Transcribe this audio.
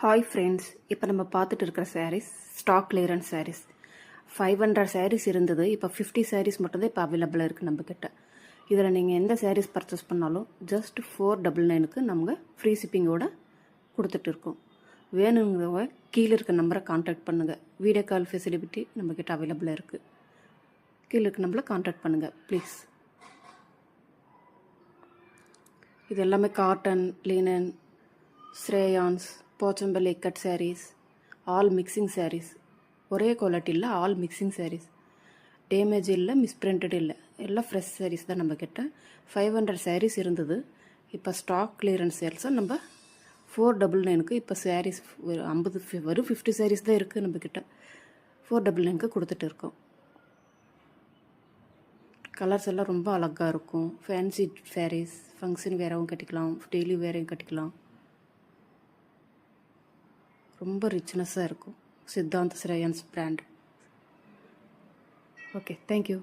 Hi friends, இப்போ நம்ம பார்த்துட்டு இருக்கிற சாரீஸ் ஸ்டாக் கிளியரன்ஸ் சாரீஸ். 500 சாரீஸ் இருந்தது. இப்போ 50 சாரீஸ் மட்டும்தான் இப்போ அவைலபிளாக இருக்குது நம்மக்கிட்ட. இதில் நீங்கள் எந்த சாரீஸ் பர்ச்சேஸ் பண்ணாலும் ஜஸ்ட் 499க்கு நம்ம ஃப்ரீ ஷிப்பிங்கோடு கொடுத்துட்டு இருக்கோம். வேணுங்கிறவங்க கீழே இருக்க நம்பரை கான்டாக்ட் பண்ணுங்கள். வீடியோ கால் ஃபெசிலிட்டி நம்மக்கிட்ட அவைலபிளாக இருக்குது. கீழே இருக்க நம்பரை கான்டாக்ட் பண்ணுங்கள் ப்ளீஸ். இது எல்லாமே cotton, linen, rayons, Pochampally cut sarees, all mixing sarees. ஒரே குவாலிட்டி இல்லை, ஆல் மிக்சிங் சாரீஸ். டேமேஜ் இல்லை, மிஸ்பிரிண்டட் இல்லை, எல்லாம் ஃப்ரெஷ் சாரீஸ் தான் நம்மக்கிட்ட. 500 சாரீஸ் இருந்தது. இப்போ ஸ்டாக் கிளியரன்ஸ் சேல்ஸாக நம்ம 499க்கு இப்போ சாரீஸ் ஒரு 50 சாரீஸ் தான் இருக்குது நம்மக்கிட்ட. 499க்கு கொடுத்துட்டு இருக்கோம். கலர்ஸ் எல்லாம் ரொம்ப அழகாக இருக்கும். ஃபேன்சி சாரீஸ், ஃபங்க்ஷன் வேறவும் கட்டிக்கலாம், டெய்லி வேறையும் கட்டிக்கலாம். ரொம்ப ரிச்னஸாக இருக்கும். Siddhant Shreyans brand. Okay, thank you.